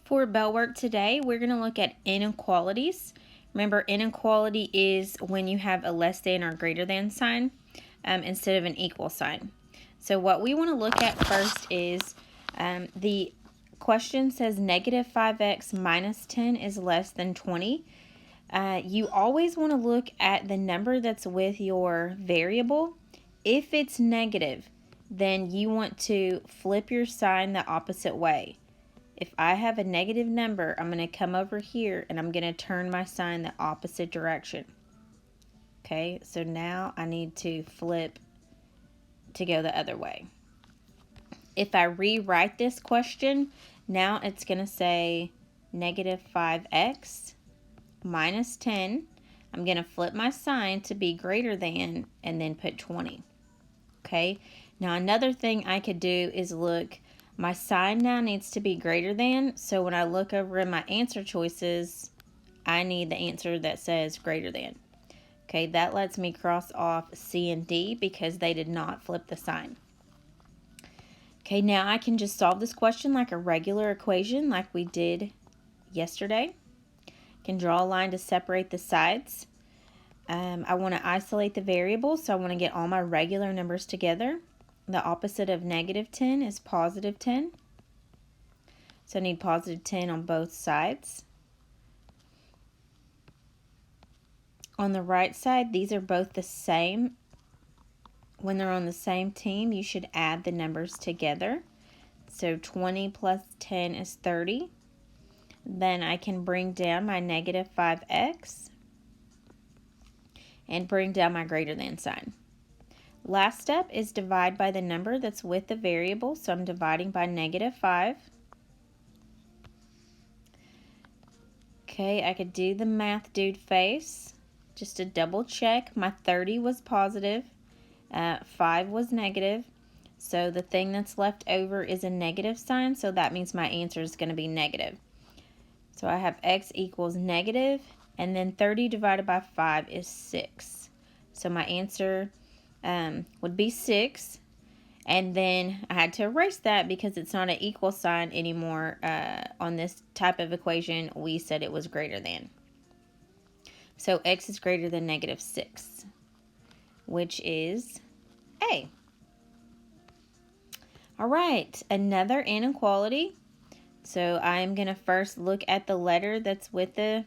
For Bellwork today, we're going to look at inequalities. Remember, inequality is when you have a less than or greater than sign instead of an equal sign. So what we want to look at first is the question says negative 5x minus 10 is less than 20. You always want to look at the number that's with your variable. If it's negative, then you want to flip your sign the opposite way. If I have a negative number, I'm going to come over here and I'm going to turn my sign the opposite direction. Okay, so now I need to flip to go the other way. If I rewrite this question, now it's going to say negative 5x minus 10. I'm going to flip my sign to be greater than and then put 20. Okay, now another thing I could do is look. My sign now needs to be greater than, so when I look over in my answer choices, I need the answer that says greater than. Okay, that lets me cross off C and D because they did not flip the sign. Okay, now I can just solve this question like a regular equation like we did yesterday. I can draw a line to separate the sides. I want to isolate the variable, so I want to get all my regular numbers together. The opposite of negative 10 is positive 10. So I need positive 10 on both sides. On the right side, these are both the same. When they're on the same team, you should add the numbers together. So 20 plus 10 is 30. Then I can bring down my negative 5x and bring down my greater than sign. Last step is divide by the number that's with the variable, so I'm dividing by negative 5. Okay, I could do the math dude face just to double check. My 30 was positive, 5 was negative, so the thing that's left over is a negative sign, so that means my answer is going to be negative. So I have x equals negative, and then 30 divided by 5 is 6. So my answer would be 6, and then I had to erase that because it's not an equal sign anymore. On this type of equation, we said it was greater than. So x is greater than negative 6, which is A. All right, another inequality. So I'm going to first look at the letter that's with the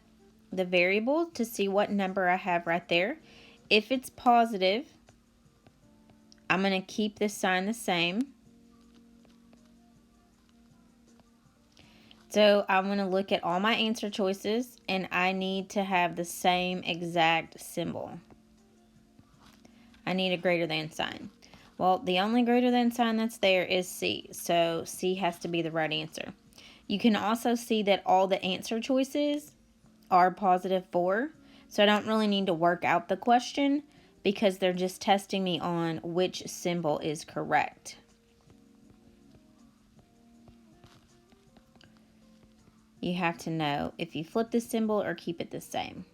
variable to see what number I have right there. If it's positive, I'm going to keep this sign the same. So I'm going to look at all my answer choices, and I need to have the same exact symbol. I need a greater than sign. Well, the only greater than sign that's there is C, so C has to be the right answer. You can also see that all the answer choices are positive 4, so I don't really need to work out the question because they're just testing me on which symbol is correct. You have to know if you flip the symbol or keep it the same.